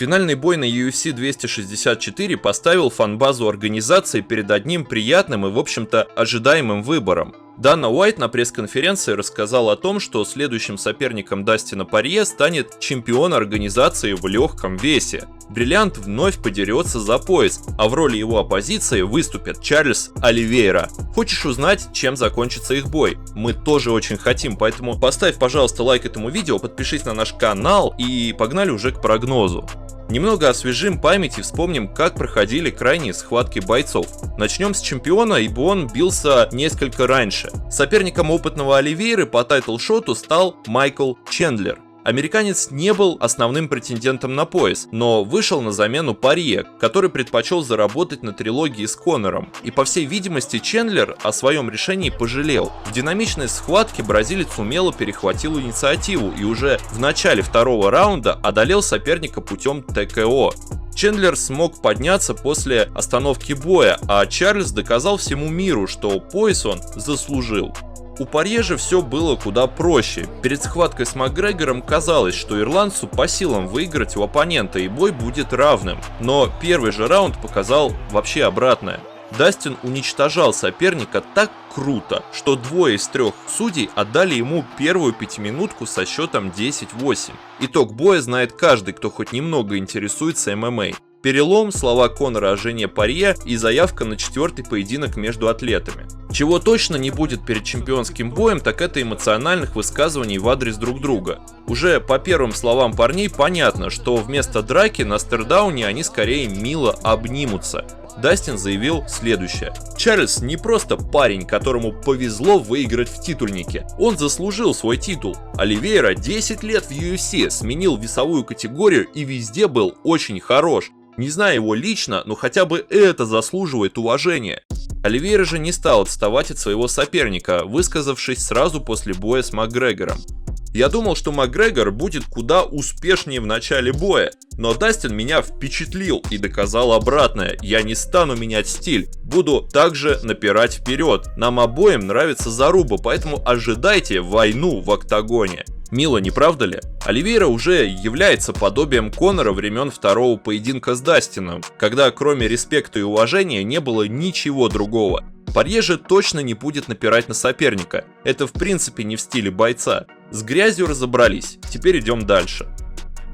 Финальный бой на UFC 264 поставил фан-базу организации перед одним приятным и, в общем-то, ожидаемым выбором. Дана Уайт на пресс-конференции рассказал о том, что следующим соперником Дастина Порье станет чемпион организации в легком весе. Бриллиант вновь подерется за пояс, а в роли его оппозиции выступит Чарльз Оливейра. Хочешь узнать, чем закончится их бой? Мы тоже очень хотим, поэтому поставь, пожалуйста, лайк этому видео, подпишись на наш канал и погнали уже к прогнозу. Немного освежим память и вспомним, как проходили крайние схватки бойцов. Начнем с чемпиона, ибо он бился несколько раньше. Соперником опытного Оливейры по тайтл-шоту стал Майкл Чендлер. Американец не был основным претендентом на пояс, но вышел на замену Порье, который предпочел заработать на трилогии с Конором. И по всей видимости Чендлер о своем решении пожалел. В динамичной схватке бразилец умело перехватил инициативу и уже в начале второго раунда одолел соперника путем ТКО. Чендлер смог подняться после остановки боя, а Чарльз доказал всему миру, что пояс он заслужил. У Порье же все было куда проще. Перед схваткой с Макгрегором казалось, что ирландцу по силам выиграть у оппонента и бой будет равным. Но первый же раунд показал вообще обратное. Дастин уничтожал соперника так круто, что двое из трех судей отдали ему первую пятиминутку со счетом 10-8. Итог боя знает каждый, кто хоть немного интересуется ММА. Перелом, слова Конора о жене Порье и заявка на четвертый поединок между атлетами. Чего точно не будет перед чемпионским боем, так это эмоциональных высказываний в адрес друг друга. Уже по первым словам парней понятно, что вместо драки на стердауне они скорее мило обнимутся. Дастин заявил следующее. Чарльз не просто парень, которому повезло выиграть в титульнике. Он заслужил свой титул. Оливейра 10 лет в UFC, сменил весовую категорию и везде был очень хорош. Не знаю его лично, но хотя бы это заслуживает уважения. Оливейра же не стал отставать от своего соперника, высказавшись сразу после боя с Макгрегором. Я думал, что Макгрегор будет куда успешнее в начале боя, но Дастин меня впечатлил и доказал обратное. Я не стану менять стиль, буду также напирать вперед. Нам обоим нравится заруба, поэтому ожидайте войну в октагоне. Мило, не правда ли? Оливейра уже является подобием Конора времен второго поединка с Дастином, когда кроме респекта и уважения не было ничего другого. Порье же точно не будет напирать на соперника, это в принципе не в стиле бойца. С грязью разобрались, теперь идем дальше.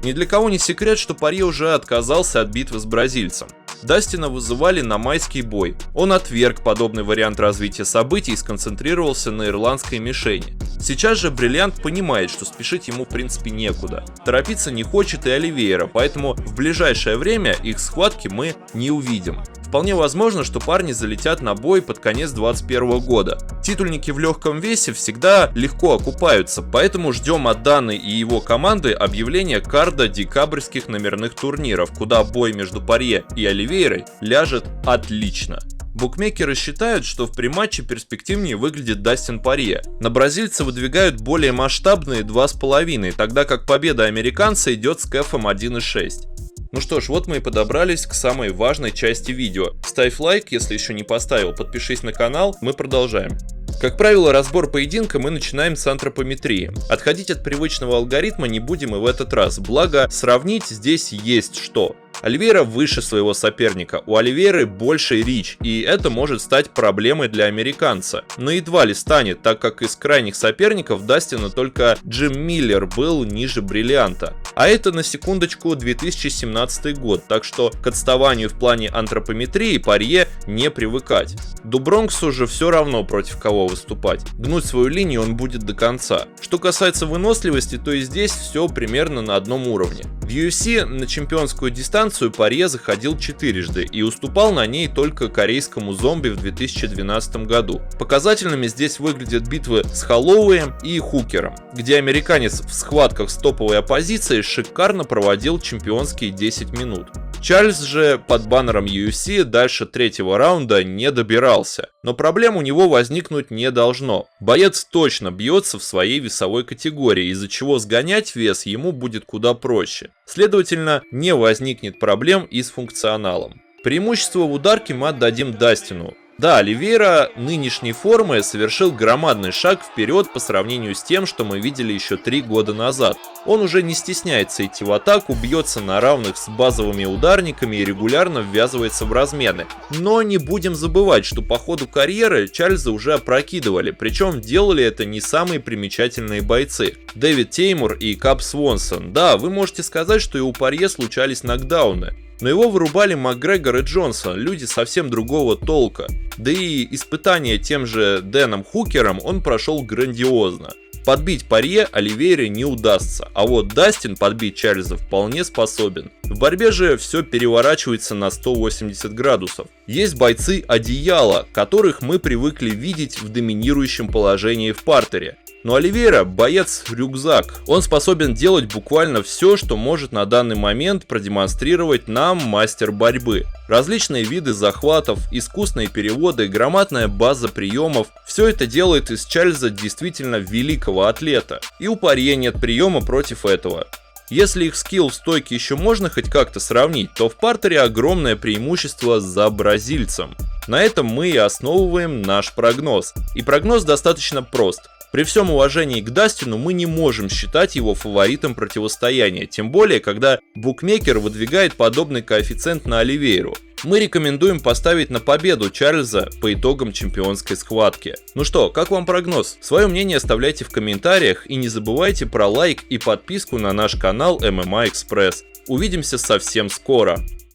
Ни для кого не секрет, что Порье уже отказался от битвы с бразильцем. Дастина вызывали на майский бой. Он отверг подобный вариант развития событий и сконцентрировался на ирландской мишени. Сейчас же Бриллиант понимает, что спешить ему в принципе некуда. Торопиться не хочет и Оливейра, поэтому в ближайшее время их схватки мы не увидим. Вполне возможно, что парни залетят на бой под конец 2021 года. Титульники в легком весе всегда легко окупаются, поэтому ждем от Даны и его команды объявления карда декабрьских номерных турниров, куда бой между Порье и Оливейрой ляжет отлично. Букмекеры считают, что в прематче перспективнее выглядит Дастин Порье. На бразильца выдвигают более масштабные 2,5, тогда как победа американца идет с кэфом 1,6. Ну что ж, вот мы и подобрались к самой важной части видео. Ставь лайк, если еще не поставил, подпишись на канал, мы продолжаем. Как правило, разбор поединка мы начинаем с антропометрии. Отходить от привычного алгоритма не будем и в этот раз, благо сравнить здесь есть что. Оливейра выше своего соперника, у Оливейры больше рич, и это может стать проблемой для американца. Но едва ли станет, так как из крайних соперников Дастина только Джим Миллер был ниже Бриллианта. А это на секундочку 2017 год, так что к отставанию в плане антропометрии Порье не привыкать. Дубронксу же все равно против кого выступать. Гнуть свою линию он будет до конца. Что касается выносливости, то и здесь все примерно на одном уровне. В UFC на чемпионскую дистанцию Порье заходил 4-жды и уступал на ней только корейскому зомби в 2012 году. Показательными здесь выглядят битвы с Холлоуэем и Хукером, где американец в схватках с топовой оппозицией шикарно проводил чемпионские 10 минут. Чарльз же под баннером UFC дальше третьего раунда не добирался, но проблем у него возникнуть не должно. Боец точно бьется в своей весовой категории, из-за чего сгонять вес ему будет куда проще. Следовательно, не возникнет проблем и с функционалом. Преимущество в ударке мы отдадим Дастину. Да, Оливейра нынешней формы совершил громадный шаг вперед по сравнению с тем, что мы видели еще 3 года назад. Он уже не стесняется идти в атаку, бьется на равных с базовыми ударниками и регулярно ввязывается в размены. Но не будем забывать, что по ходу карьеры Чарльза уже опрокидывали, причем делали это не самые примечательные бойцы. Дэвид Теймур и Кап Свонсон. Да, вы можете сказать, что и у Порье случались нокдауны. Но его вырубали Макгрегор и Джонсон, люди совсем другого толка. Да и испытания тем же Дэном Хукером он прошел грандиозно. Подбить Порье Оливейре не удастся, а вот Дастин подбить Чарльза вполне способен. В борьбе же все переворачивается на 180 градусов. Есть бойцы одеяла, которых мы привыкли видеть в доминирующем положении в партере. Но Оливейра боец-рюкзак. Он способен делать буквально все, что может на данный момент продемонстрировать нам мастер борьбы. Различные виды захватов, искусные переводы, громадная база приемов – все это делает из Чарльза действительно великого атлета. И у Порье нет приема против этого. Если их скилл в стойке еще можно хоть как-то сравнить, то в партере огромное преимущество за бразильцем. На этом мы и основываем наш прогноз. И прогноз достаточно прост. При всем уважении к Дастину мы не можем считать его фаворитом противостояния, тем более, когда букмекер выдвигает подобный коэффициент на Оливейру. Мы рекомендуем поставить на победу Чарльза по итогам чемпионской схватки. Ну что, как вам прогноз? Свое мнение оставляйте в комментариях и не забывайте про лайк и подписку на наш канал MMA Express. Увидимся совсем скоро.